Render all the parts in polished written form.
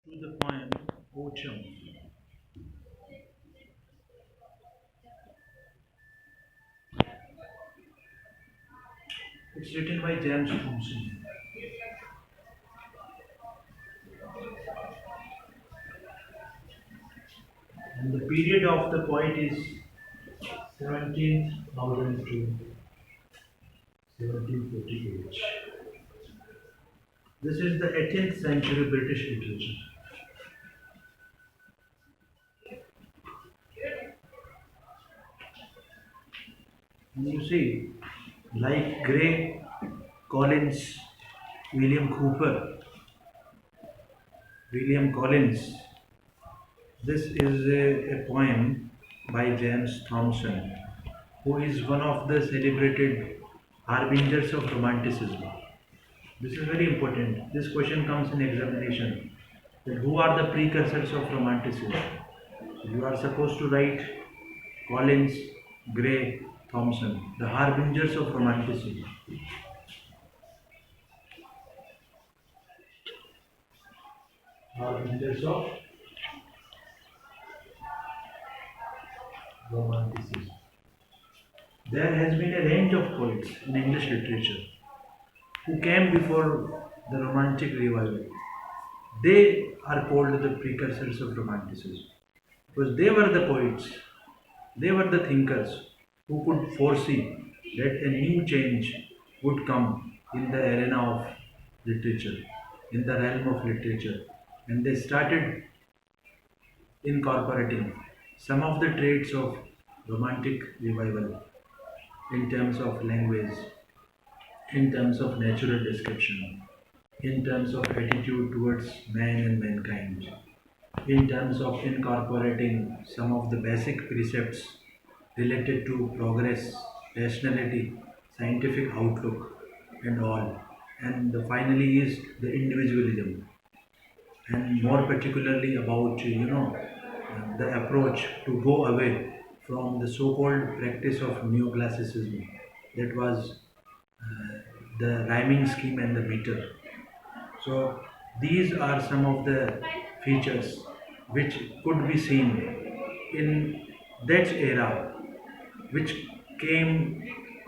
to the poem Ocham. It's written by James Thompson. And the period of the poet is 17,000 to 1748. This is the 18th century British literature. And you see, like Gray, Collins, William Cooper, William Collins, this is a poem by James Thompson, who is one of the celebrated harbingers of Romanticism. This is very important. This question comes in examination. That who are the precursors of Romanticism? You are supposed to write Collins, Gray, Thompson, the harbingers of Romanticism. Harbingers of Romanticism. There has been a range of poets in English literature who came before the Romantic revival. They are called the precursors of Romanticism because they were the poets, they were the thinkers who could foresee that a new change would come in the arena of literature, in the realm of literature, and they started incorporating some of the traits of Romantic revival in terms of language, in terms of natural description, in terms of attitude towards man and mankind, in terms of incorporating some of the basic precepts related to progress, rationality, scientific outlook, and all. And finally is the individualism, and more particularly about the approach to go away from the so-called practice of neoclassicism that was the rhyming scheme and the meter. So these are some of the features which could be seen in that era, which came,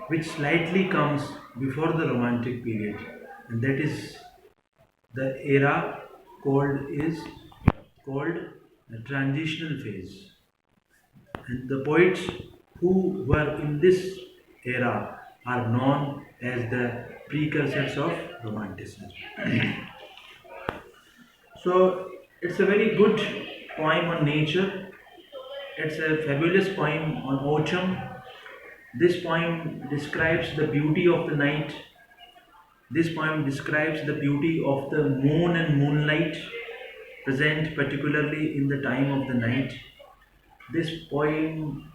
which slightly comes before the Romantic period, and that is the era called the transitional phase. And the poets who were in this era are known as the precursors of Romanticism. So it's a very good poem on nature. It's a fabulous poem on autumn. This poem describes the beauty of the night. This poem describes the beauty of the moon and moonlight present particularly in the time of the night. This poem,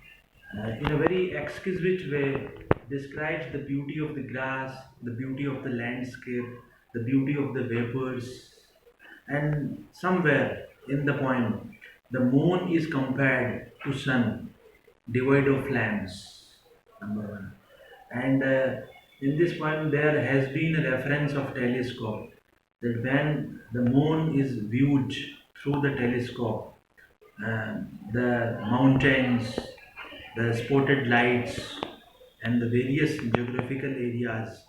in a very exquisite way, describes the beauty of the grass, the beauty of the landscape, the beauty of the vapors, and somewhere in the poem, the moon is compared to sun, devoid of flames. Number one, and in this poem there has been a reference of telescope that when the moon is viewed through the telescope, the mountains, the spotted lights, and the various geographical areas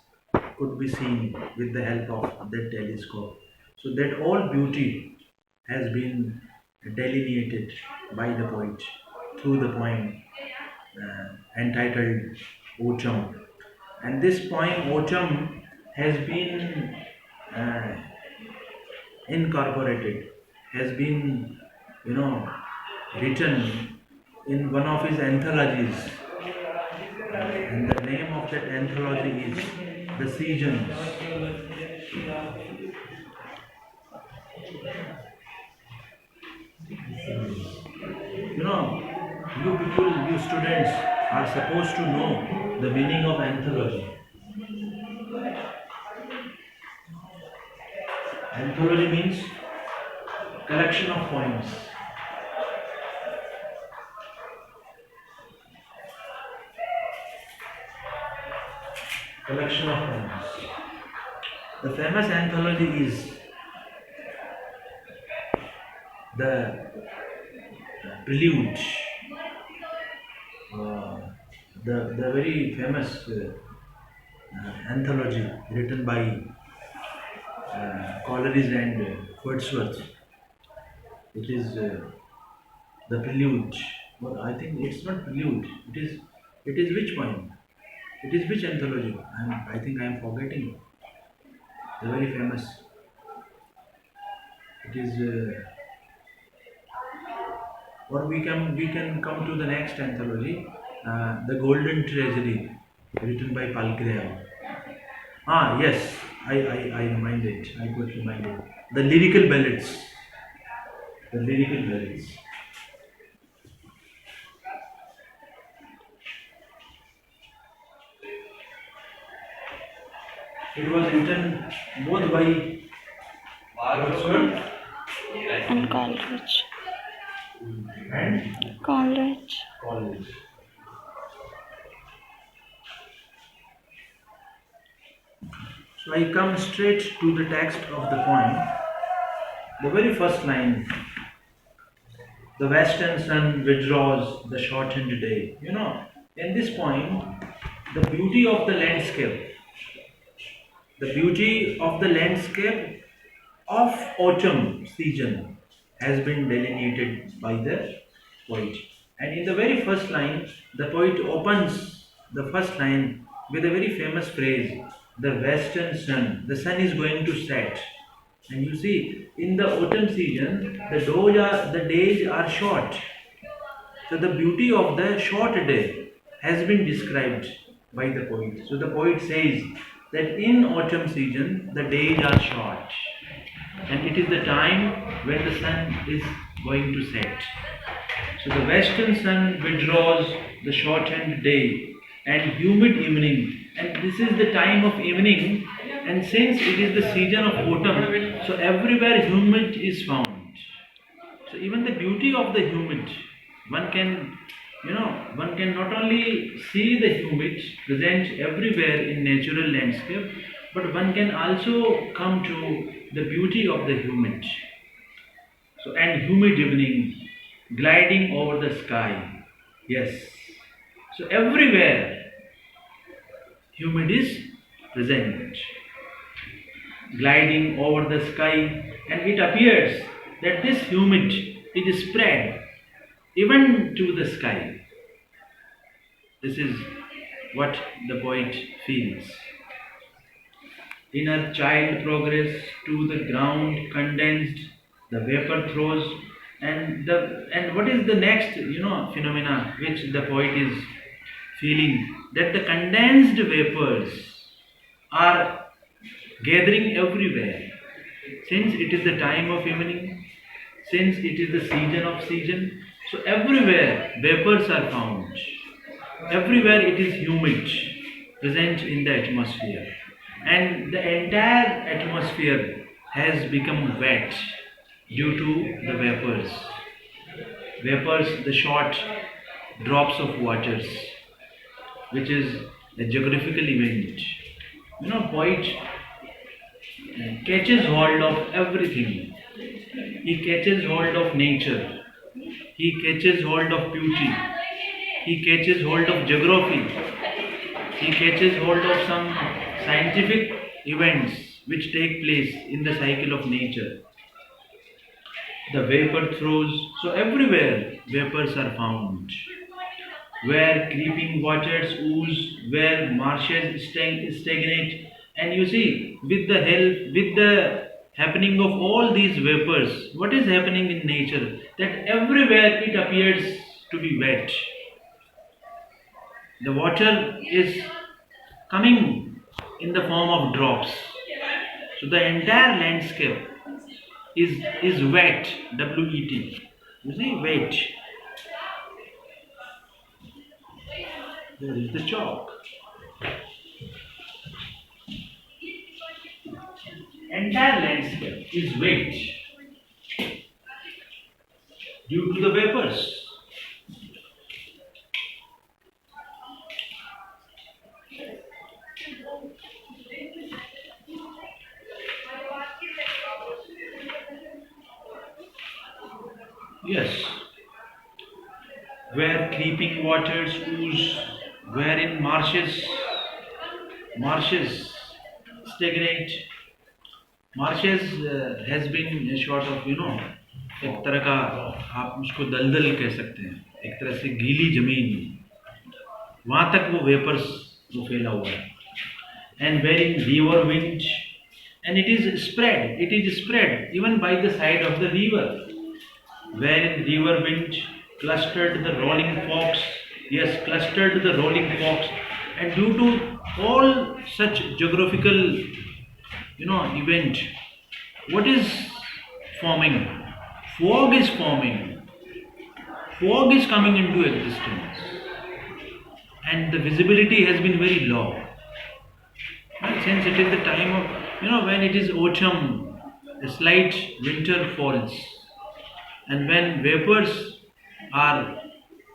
could be seen with the help of that telescope. So that all beauty has been delineated by the poet through the poem entitled Autumn. And this poem Autumn has been uh, incorporated, has been, you know, written in one of his anthologies. And the name of that anthology is The Seasons. You know, you people, you students are supposed to know the meaning of anthology. Anthology means collection of poems. Collection of poems. The famous anthology is the prelude, uh, the very famous anthology written by Coleridge and Wordsworth. It is the prelude. Well, I think it's not prelude. It is which poem? It is which anthology? I think I am forgetting. The very famous. It is, or we can come to the next anthology, the Golden Treasury, written by Palgrave. Ah, yes, I reminded. I got reminded. The lyrical ballads. The lyrical ballads. It was written both by Wordsworth And Coleridge. and Coleridge. Coleridge. So I come straight to the text of the poem. The very first line: the western sun withdraws the shortened day. In this poem, the beauty of the landscape, the beauty of the landscape of autumn season has been delineated by the poet. And in the very first line, the poet opens the first line with a very famous phrase: the western sun. The sun is going to set. And you see, in the autumn season, the days are short. So the beauty of the short day has been described by the poet. So the poet says that in autumn season the days are short and it is the time when the sun is going to set. So the western sun withdraws the shortened day and humid evening, and this is the time of evening, and since it is the season of autumn, so everywhere humid is found. So even the beauty of the humid, one can, one can not only see the humid present everywhere in natural landscape, but one can also come to the beauty of the humid. So and humid evening, gliding over the sky. Yes. So everywhere humid is present, gliding over the sky, and it appears that this humid it is spread even to the sky. This is what the poet feels. Inner child progress to the ground condensed, the vapor throws, and what is the next phenomena which the poet is feeling, that the condensed vapors are gathering everywhere. Since it is the time of evening, since it is the season of season, so everywhere vapors are found. Everywhere it is humid, present in the atmosphere. And the entire atmosphere has become wet due to the vapors. Vapors, the short drops of waters, which is a geographical event. Poet catches hold of everything. He catches hold of nature. He catches hold of beauty. He catches hold of geography. He catches hold of some scientific events which take place in the cycle of nature. The vapor throws, so everywhere vapors are found. Where creeping waters ooze, where marshes stagnate, and you see, with the happening of all these vapors, what is happening in nature? That everywhere it appears to be wet. The water is coming in the form of drops. So the entire landscape is wet, WET. You see, wet. There is the chalk. Entire landscape is wet due to the vapors. Yes, where creeping waters ooze, wherein marshes stagnate. Marshes has been a sort of एक तरह का आप उसको दलदल कह सकते हैं, एक तरह से गीली जमीन, वहां तक वो वेपर्स वो फैला हुआ है. And wherein river wind, and it is spread even by the side of the river, wherein river wind clustered the rolling fogs, yes, clustered the rolling fogs. And due to all such geographical event, what is forming? Fog is forming. Fog is coming into existence, and the visibility has been very low. And since it is the time of when it is autumn, a slight winter falls, and when vapors are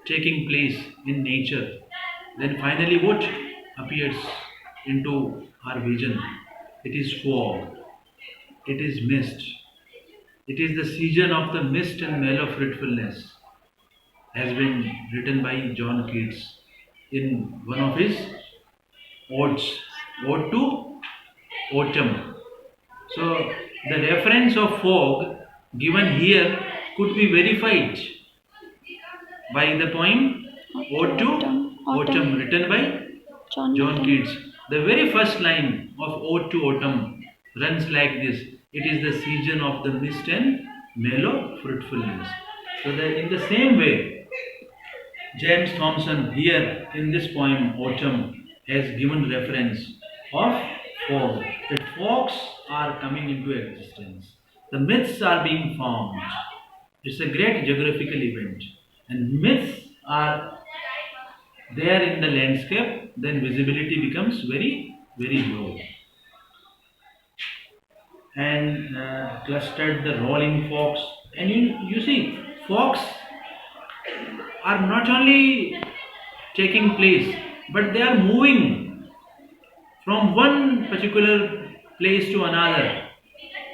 taking place in nature, then finally what appears into our vision? It is fog, it is mist, it is the season of the mist and mellow fruitfulness, has been written by John Keats in one of his odes, Ode to Autumn. So the reference of fog given here could be verified by the poem Ode to Autumn, written by John Keats. The very first line of Ode to Autumn runs like this: it is the season of the mist and mellow fruitfulness. So in the same way, James Thomson here in this poem Autumn has given reference of fog. That fogs are coming into existence. The myths are being formed. It's a great geographical event. And myths are there in the landscape, then visibility becomes very, very low. And clustered the rolling fogs. And you see, fogs are not only taking place, but they are moving from one particular place to another.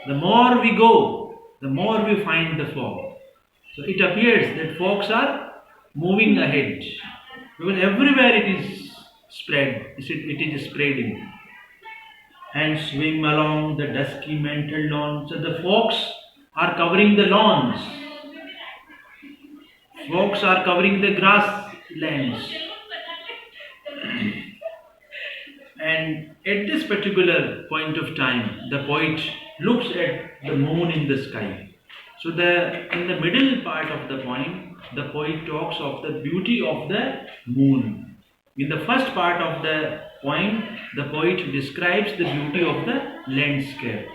The more we go, the more we find the fog. So it appears that fogs are moving ahead, because everywhere it is spread, it is spreading and swing along the dusky mantled lawn. So the fogs are covering the lawns, fogs are covering the grasslands. And at this particular point of time, the poet looks at the moon in the sky. So in the middle part of the poem, the poet talks of the beauty of the moon. In the first part of the poem, the poet describes the beauty of the landscape.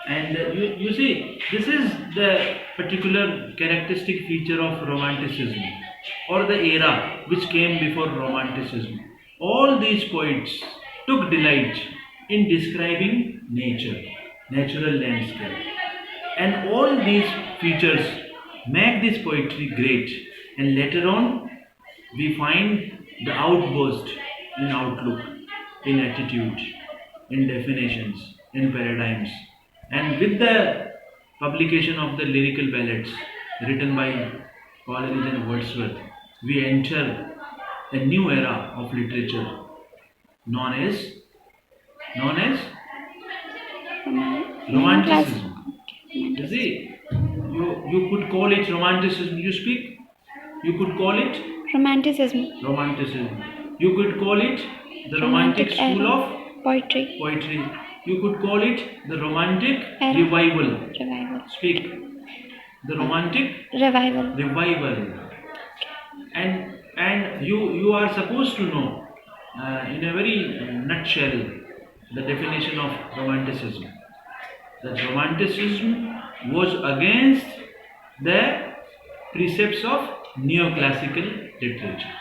And you see, this is the particular characteristic feature of Romanticism, or the era which came before Romanticism. All these poets took delight in describing nature, natural landscape. And all these features make this poetry great. And later on, we find the outburst in outlook, in attitude, in definitions, in paradigms. And with the publication of the lyrical ballads written by Coleridge and Wordsworth, we enter a new era of literature known as Romanticism. You see, you could call it Romanticism. You speak. You could call it Romanticism. Romanticism. You could call it the Romantic School era. of Poetry. You could call it the Romantic Era. Revival. Speak. The Romantic Revival. And you are supposed to know in a very nutshell the definition of Romanticism. That Romanticism was against the precepts of neoclassical literature.